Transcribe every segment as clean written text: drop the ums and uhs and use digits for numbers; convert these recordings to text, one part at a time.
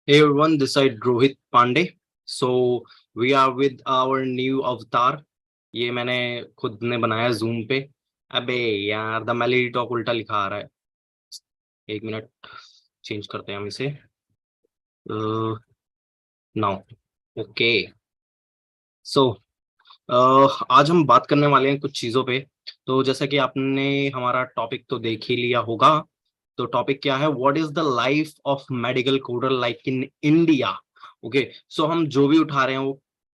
Hey everyone, this side Rohit Pandey. So we are with our new avatar. ये मैंने खुद ने बनाया जूम पे. अबे यार द मेलेडी टॉक उल्टा लिखा आ रहा है. एक मिनट चेंज करते हैं हम इसे. Now okay. सो आज हम बात करने वाले हैं कुछ चीजों पे. तो जैसा कि आपने हमारा टॉपिक तो देख ही लिया होगा. तो टॉपिक क्या है? What is the life of medical coder like in India. Okay, so हम जो भी उठा रहे हैं वो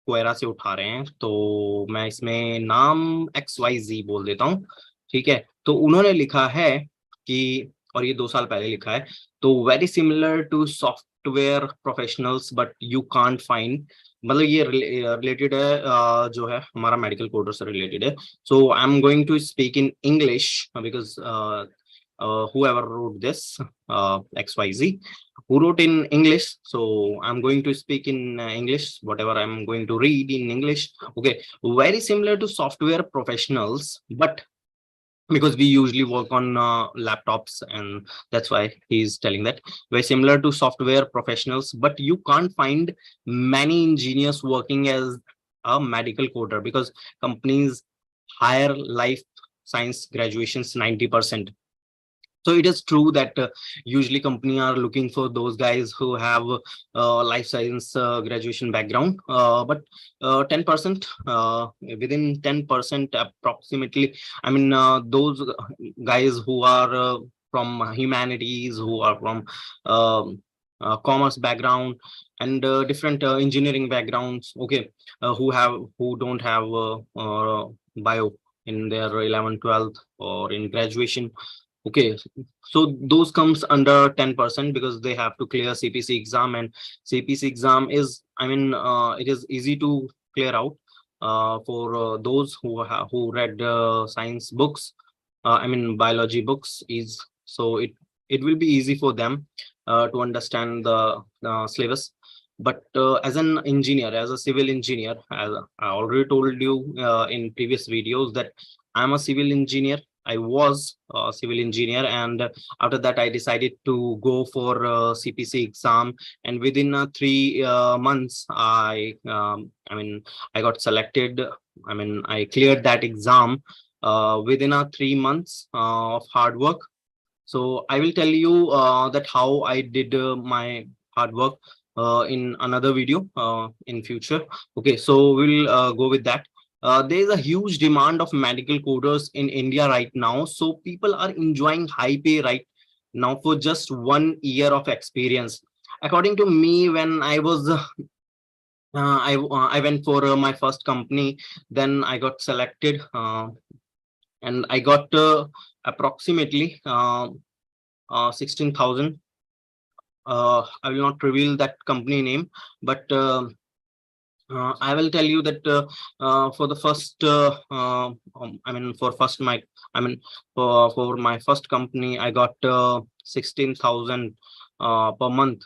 क्वेरा से उठा रहे हैं. तो मैं इसमें नाम XYZ बोल देता हूँ. ठीक है, तो उन्होंने लिखा है कि, और ये 2 साल पहले लिखा है, तो very similar to software professionals but you can't find. मतलब ये रिलेटेड है, जो है हमारा मेडिकल कोडर से रिलेटेड है. So I am going to speak in English because whoever wrote this, XYZ, who wrote in English. So I'm going to speak in English, whatever I'm going to read in English. Okay, very similar to software professionals, but because we usually work on laptops, and that's why he's telling that very similar to software professionals, but you can't find many engineers working as a medical coder because companies hire life science graduations 90%. So it is true that usually company are looking for those guys who have life science graduation background, but 10%, within 10% approximately, I mean those guys who are from humanities, who are from commerce background, and different engineering backgrounds, okay, who don't have bio in their 11th 12th or in graduation. Okay, so those comes under 10% because they have to clear CPC exam, and CPC exam is, I mean, it is easy to clear out for those who read science books. I mean, biology books is, so it will be easy for them to understand the syllabus. But as an engineer, as a civil engineer, as I already told you in previous videos that I'm a civil engineer. I was a civil engineer, and after that I decided to go for CPC exam, and within 3 months I mean I got selected. I mean I cleared that exam within 3 months of hard work. So I will tell you that how I did my hard work in another video in future. Okay, so we'll go with that. There is a huge demand of medical coders in India right now. So people are enjoying high pay right now for just 1 year of experience. According to me, when I was I went for my first company, then I got selected, and I got approximately 16,000. I will not reveal that company name, but I will tell you that for the first, I mean, for first my, I mean, for my first company, I got 16,000 per month.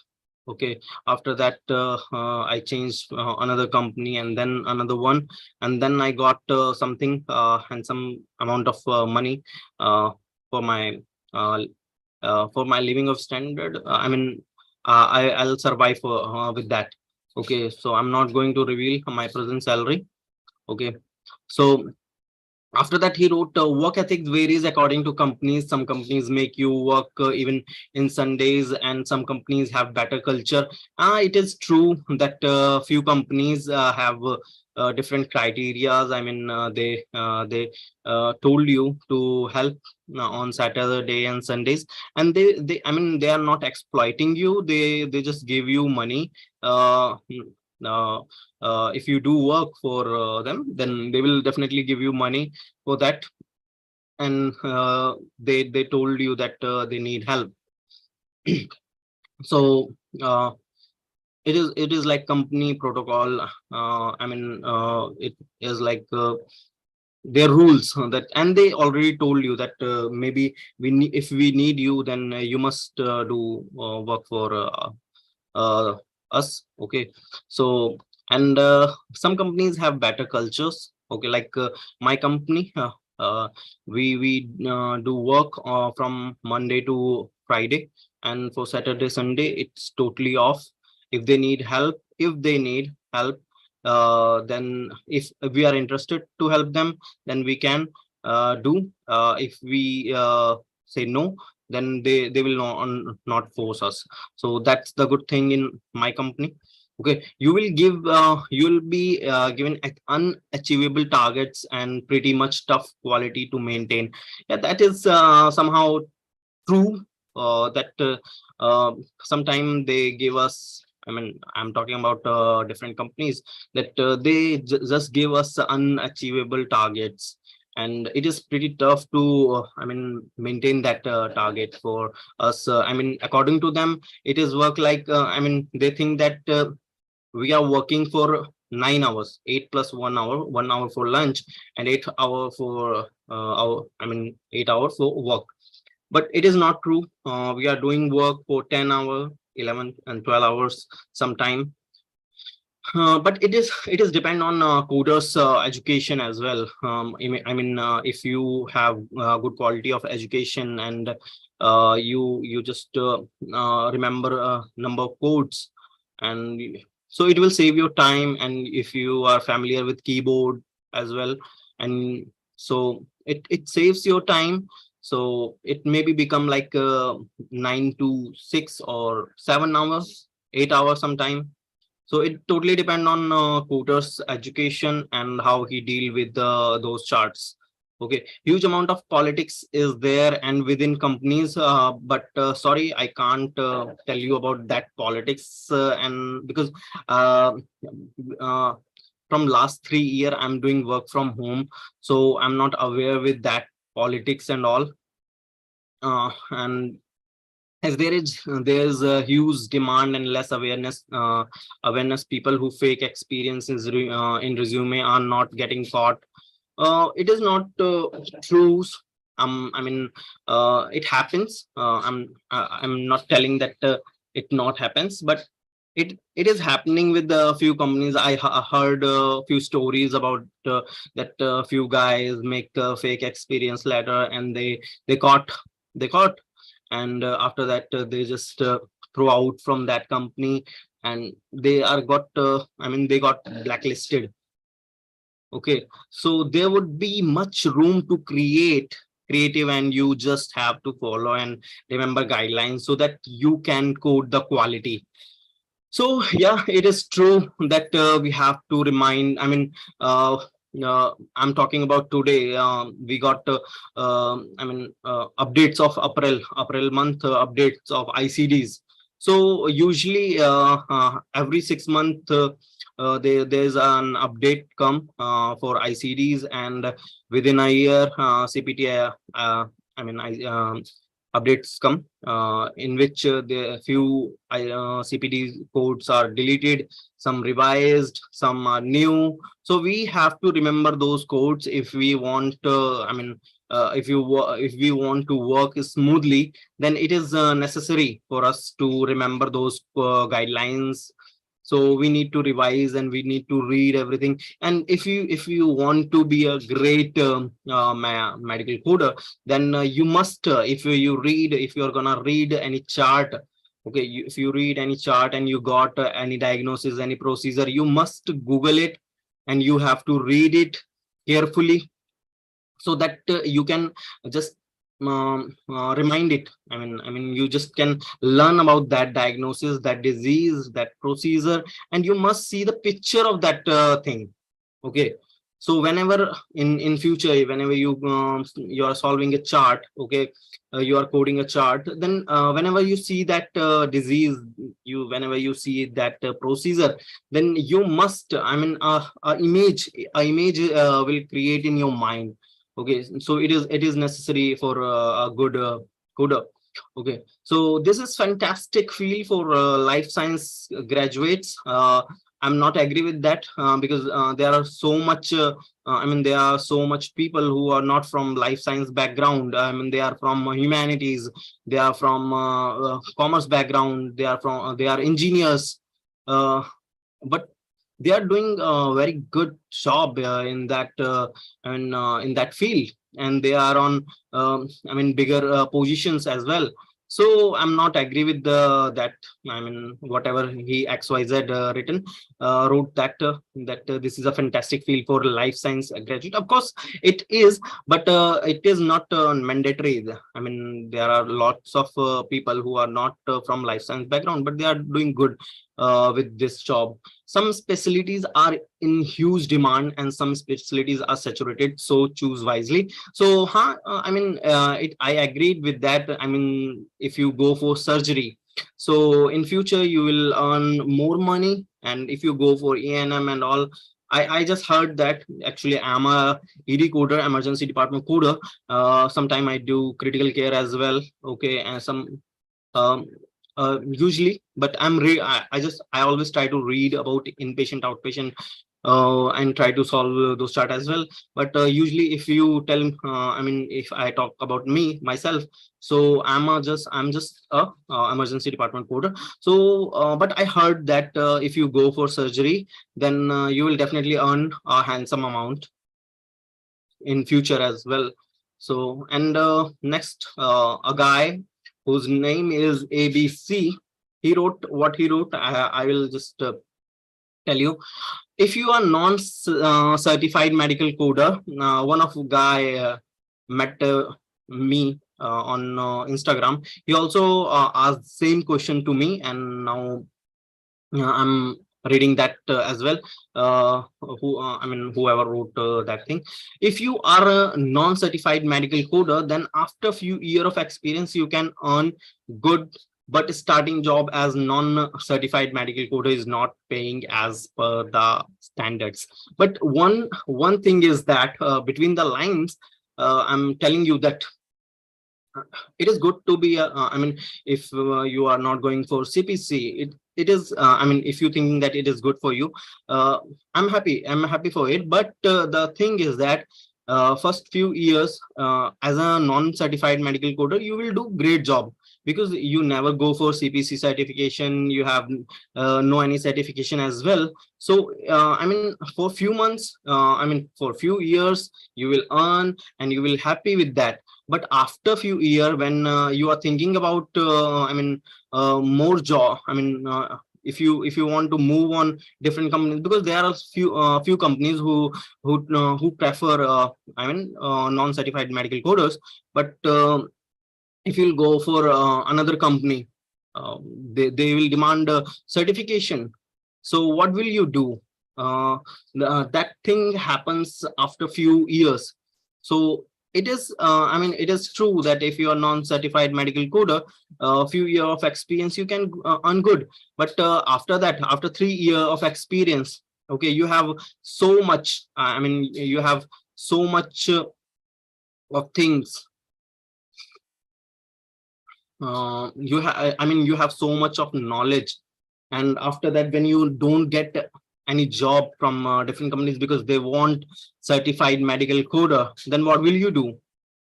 Okay. After that, I changed another company and then another one, and then I got something and some amount of money for my living of standard. I mean, I'll survive with that. Okay, so I'm not going to reveal my present salary. Okay, so after that he wrote work ethics varies according to companies. Some companies make you work even in Sundays, and some companies have better culture. It is true that few companies have different criterias. I mean they told you to help on Saturday and Sundays, and they I mean they are not exploiting you. They just give you money. uh, if you do work for them, then they will definitely give you money for that. And they told you that they need help. So it is like company protocol. I mean it is like their rules that, and they already told you that maybe if we need you, then you must do work for uh, us. Okay, so and some companies have better cultures. Okay, like my company, we do work from Monday to Friday, and for Saturday Sunday it's totally off. if they need help, then if we are interested to help them, then we can do. If we say no, then they will not force us. So that's the good thing in my company. Okay, you will be given unachievable targets and pretty much tough quality to maintain. Yeah, that is somehow true. That sometime they give us, I mean, I'm talking about different companies, that they just give us unachievable targets, and it is pretty tough to I mean, maintain that target for us. I mean, according to them, it is work like I mean, they think that we are working for 9 hours, 8 plus 1 hour, 1 hour for lunch, and 8 hour for our, I mean, 8 hours for work. But it is not true. We are doing work for 10 hours, 11 and 12 hours sometime. But it is depend on coders education as well. If you have good quality of education, and you just remember a number of codes, and so it will save your time. And if you are familiar with keyboard as well, and so it saves your time. So it maybe become like 9 to 6 or 7 hours, 8 hours sometime. So it totally depend on Cooter's education and how he deal with those charts. Okay, huge amount of politics is there and within companies, but sorry, I can't tell you about that politics, and because uh, uh, from last 3 year I'm doing work from home, so I'm not aware with that politics and all. And as there's a huge demand and less awareness, people who fake experiences in resume are not getting caught. It is not true. I mean, it happens. I'm not telling that it not happens, but it is happening with a few companies. Heard a few stories about that few guys make a fake experience letter, and they caught they caught and after that they just throw out from that company, and they are got I mean, they got blacklisted. Okay, so there would be much room to create creative, and you just have to follow and remember guidelines so that you can code the quality. So yeah, it is true that we have to remind. I mean, I'm talking about today. We got, updates of April month, updates of ICDs. So usually, every 6 months, there's an update come for ICDs, and within a year, CPT. Updates come in which the few CPD codes are deleted, some revised, some are new. So we have to remember those codes if we want. If we want to work smoothly, then it is necessary for us to remember those guidelines. So we need to revise and we need to read everything. And if you want to be a great medical coder, then you must if you're gonna read any chart. Okay, if you read any chart and you got any diagnosis, any procedure, you must Google it, and you have to read it carefully, so that you can just remind it. I mean, you just can learn about that diagnosis, that disease, that procedure, and you must see the picture of that thing. Okay, so whenever in future, whenever you are solving a chart, okay, you are coding a chart, then whenever you see that disease, whenever you see that procedure, then you must, a image will create in your mind. Okay, so it is necessary for a good coder. Okay, so this is fantastic field for life science graduates. I'm not agree with that because there are so much there are so much people who are not from life science background. I mean, they are from humanities, they are from commerce background, they are engineers, uh, but they are doing a very good job in that field, and they are on bigger positions as well. So I'm not agree with that. I mean, whatever he XYZ wrote that this is a fantastic field for life science graduate. Of course, it is, but it is not mandatory. I mean, there are lots of people who are not from life science background, but they are doing good with this job. Some specialties are in huge demand and some specialties are saturated, so choose wisely. So I mean, I agreed with that. I mean, if you go for surgery, so in future you will earn more money, and if you go for ENM and all, I just heard that. Actually, I'm a ED coder, emergency department coder. Sometime I do critical care as well. Okay, and some um, usually, but I always try to read about inpatient, outpatient, and try to solve those chart as well. But usually, if you tell, I mean, if I talk about me myself, so I'm just a emergency department coder. So, but I heard that if you go for surgery, then you will definitely earn a handsome amount in future as well. So, and next, a guy whose name is ABC, he wrote what he wrote. I will just tell you. If you are non-certified medical coder, one of guy met me on Instagram. He also asked same question to me, and now I'm reading that as well. I mean, whoever wrote that thing. If you are a non-certified medical coder, then after few year of experience, you can earn good. But starting job as non-certified medical coder is not paying as per the standards. But one thing is that between the lines, I'm telling you that it is good to be I mean, if you are not going for CPC, it is I mean, if you think that it is good for you, uh, I'm happy for it. But the thing is that first few years as a non-certified medical coder, you will do great job, because you never go for CPC certification, you have no any certification as well. So I mean, for few months, I mean, for few years, you will earn and you will happy with that. But after few year, when you are thinking about I mean, more job, I mean, if you want to move on different companies, because there are few companies who prefer I mean, non-certified medical coders. But if you'll go for another company, uh, they will demand certification. So what will you do? That thing happens after few years. So it is I mean, it is true that if you are non-certified medical coder, a few year of experience, you can earn good. But after that, after 3 year of experience, okay, you have so much, I mean, you have so much of things. You have, I mean, you have so much of knowledge. And after that, when you don't get any job from different companies because they want certified medical coder, then what will you do?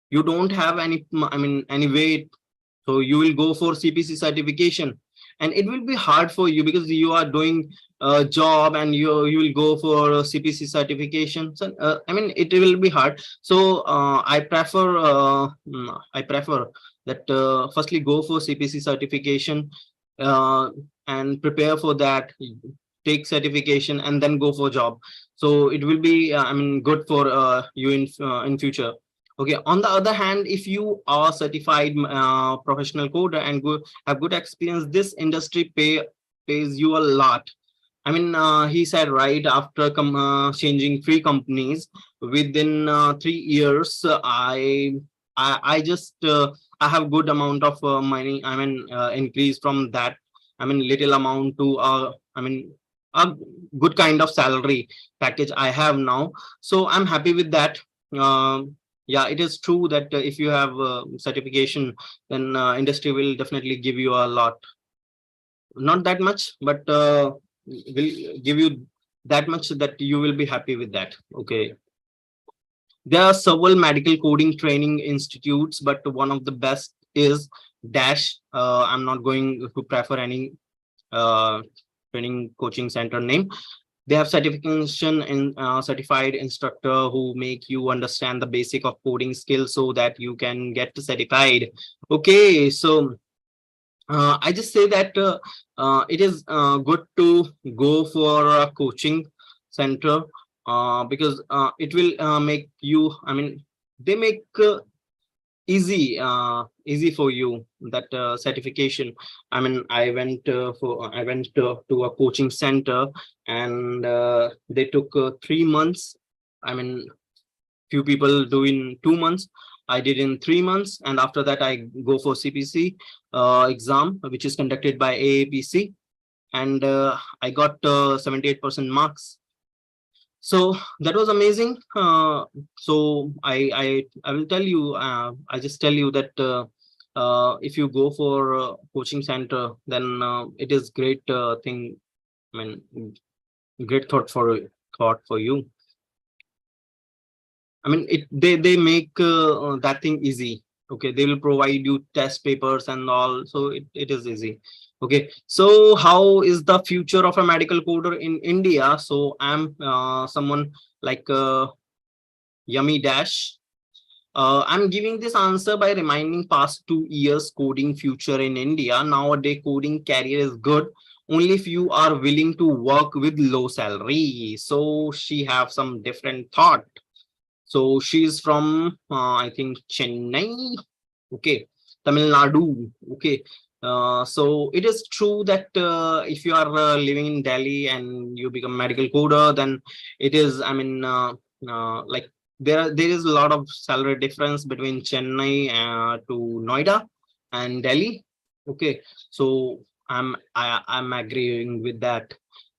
You don't have any, I mean, any way. So you will go for CPC certification, and it will be hard for you because you are doing a job and you will go for a CPC certification. So I mean, it will be hard. So I prefer that firstly go for CPC certification, uh, and prepare for that, take certification, and then go for job. So it will be I mean, good for you in future. Okay. On the other hand, if you are certified professional coder and have good experience, this industry pays you a lot. I mean, he said right after changing three companies within 3 years, I just I have good amount of money. I mean, increase from that. I mean, little amount to I mean, a good kind of salary package I have now. So I'm happy with that. Yeah, it is true that if you have certification, then industry will definitely give you a lot. Not that much, but will give you that much that you will be happy with that. Okay. There are several medical coding training institutes, but one of the best is Dash. I'm not going to prefer any uh, training coaching center name. They have certification in certified instructor who make you understand the basic of coding skills so that you can get certified. Okay, so I just say that it is good to go for a coaching center because it will make you, I mean, they make easy for you that certification. I mean, I went to a coaching center, and they took 3 months. I mean, few people do in 2 months. I did in 3 months, and after that I go for CPC exam, which is conducted by AAPC, and I got 78% marks. So that was amazing. So I will tell you, I just tell you that if you go for coaching center, then it is great thing. I mean, great thought for you. I mean, they make that thing easy. Okay, they will provide you test papers and all, so it is easy. Okay, so how is the future of a medical coder in India? So I'm someone like Yummy Dash. I'm giving this answer by reminding past 2 years coding future in India. Nowadays, coding career is good only if you are willing to work with low salary. So she have some different thought. So she's from, I think, Chennai. Okay, Tamil Nadu. Okay. So it is true that if you are living in Delhi and you become medical coder, then it is, I mean, like there is a lot of salary difference between Chennai to Noida and Delhi. Okay, so I'm agreeing with that.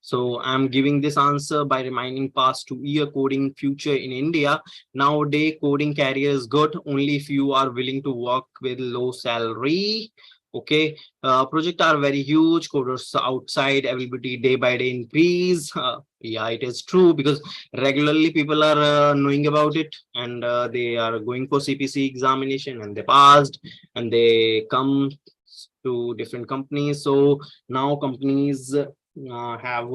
So I'm giving this answer by reminding past 2 year coding future in India. Nowadays, coding career is good only if you are willing to work with low salary. Okay, projects are very huge. Coders outside availability day by day increase. Yeah, it is true because regularly people are knowing about it, and they are going for CPC examination and they passed, and they come to different companies. So now companies have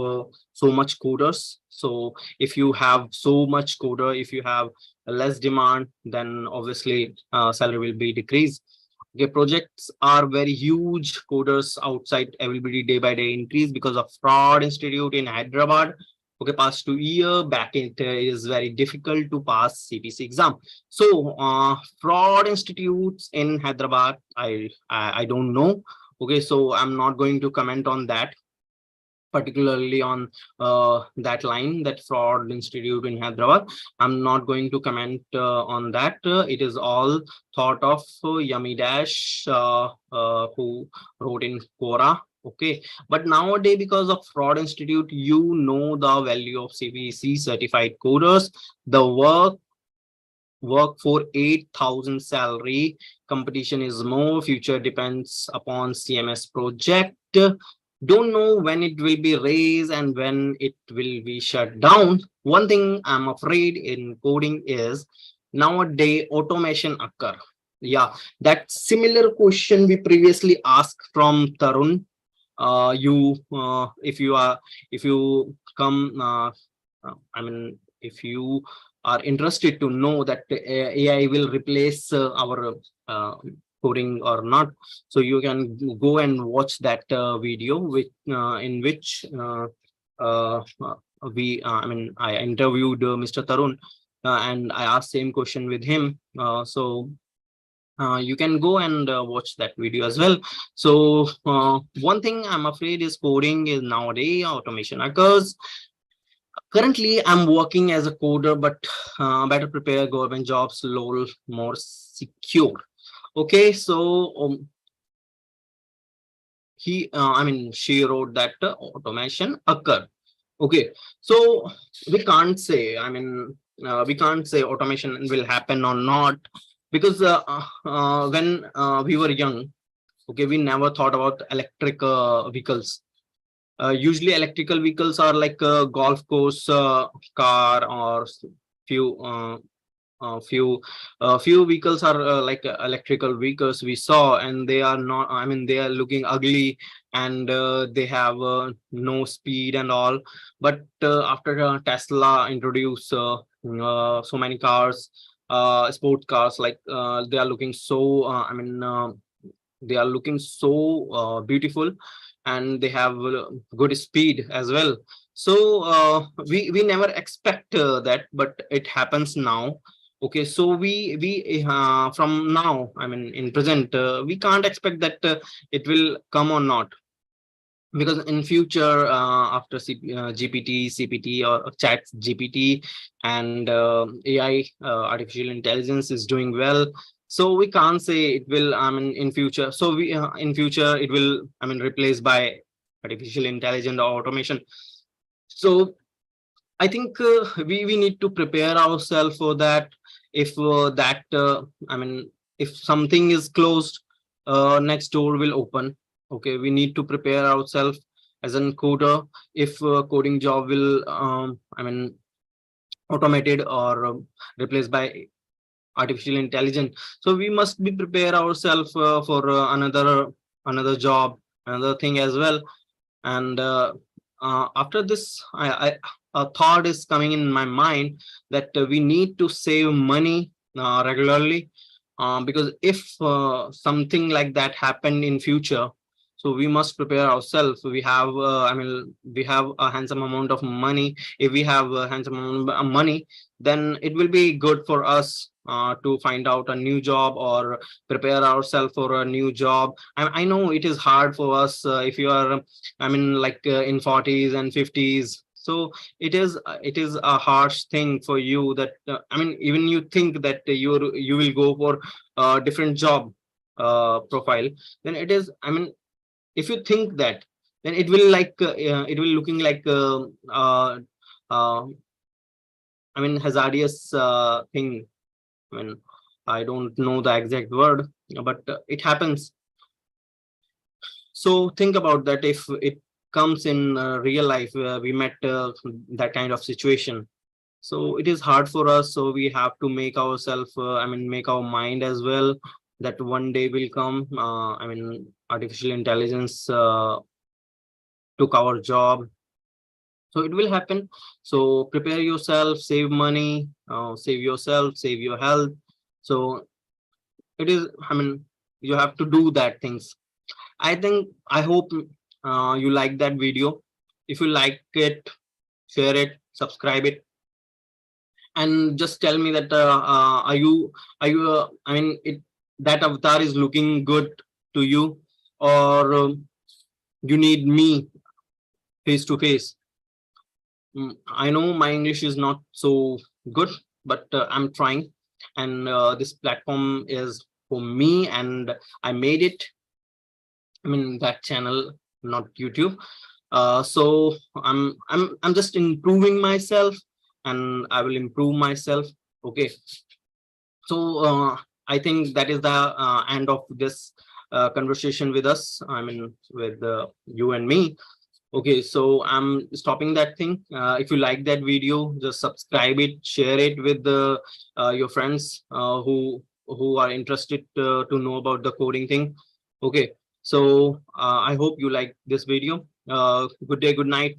so much coders. So if you have so much coder, if you have less demand, then obviously salary will be decreased. Okay, projects are very huge. Coders outside availability day by day increase because of fraud institute in Hyderabad. Okay, past 2 year back, it is very difficult to pass CPC exam. So fraud institutes in Hyderabad, I don't know. Okay, so I'm not going to comment on that, particularly on that line, that fraud institute in Hyderabad. I'm not going to comment on that. It is all thought of Yummy Dash, who wrote in Quora. Okay, but nowadays, because of fraud institute, you know the value of CBC certified coders. The work for 8,000 salary. Competition is more. Future depends upon CMS project. Don't know when it will be raised and when it will be shut down. One thing I'm afraid in coding is nowadays automation occur. Yeah, that similar question we previously asked from Tarun. You if you come I mean, if you are interested to know that AI will replace our coding or not, so you can go and watch that video which in which I mean, I interviewed Mr. Tarun, and I asked same question with him. So you can go and watch that video as well. So one thing I'm afraid is coding is nowadays automation occurs. Currently I'm working as a coder, but better prepare government jobs, lol, more secure. Okay, so I mean, she wrote that automation occur. Okay, so we can't say, I mean, we can't say automation will happen or not, because when we were young, okay, we never thought about electric vehicles. Usually electrical vehicles are like a golf course car, or few few vehicles are like electrical vehicles we saw, and they are not, I mean, they are looking ugly, and they have no speed and all. But after Tesla introduced so many cars, sport cars, like they are looking so I mean, They are looking so beautiful, and they have good speed as well. So we never expect that, but it happens now. Okay, so we from now, I mean in present, we can't expect that it will come or not, because in future, after GPT, CPT, or chat GPT, and AI, artificial intelligence is doing well. So we can't say it will, I mean in future, so we in future it will, I mean, replaced by artificial intelligence or automation. So I think we need to prepare ourselves for that. If that I mean, if something is closed, next door will open. Okay, we need to prepare ourselves as an coder. If coding job will, I mean, automated or replaced by artificial intelligence, so we must be prepare ourselves for another job, another thing as well. And after this, a thought is coming in my mind that we need to save money regularly, because if something like that happened in future, so we must prepare ourselves. We have, I mean, we have a handsome amount of money. If we have a handsome amount of money, then it will be good for us to find out a new job or prepare ourselves for a new job. I know it is hard for us if you are, I mean, like in 40s and 50s. So it is a harsh thing for you that I mean, even you think that you will go for a different job profile, then it is, I mean, if you think that, then it will like it will looking like uh, I mean hazardous thing. I mean, I don't know the exact word, but it happens. So think about that. If it comes in real life, we met that kind of situation. So it is hard for us. So we have to make ourselves, I mean, make our mind as well, that one day will come. I mean, artificial intelligence took our job. So it will happen. So prepare yourself, save money, save yourself, save your health. So it is, I mean, you have to do that things. I think, I hope you like that video. If you like it, share it, subscribe it, and just tell me that I mean, it, that avatar is looking good to you, or you need me face to face. I know my English is not so good, but I'm trying, and this platform is for me, and I made it. I mean that channel, not YouTube. So I'm just improving myself, and I will improve myself. Okay, so I think that is the end of this conversation with us, I mean with you and me. Okay, so I'm stopping that thing. If you like that video, just subscribe it, share it with your friends who are interested to know about the coding thing. Okay, so I hope you like this video. Good day, good night.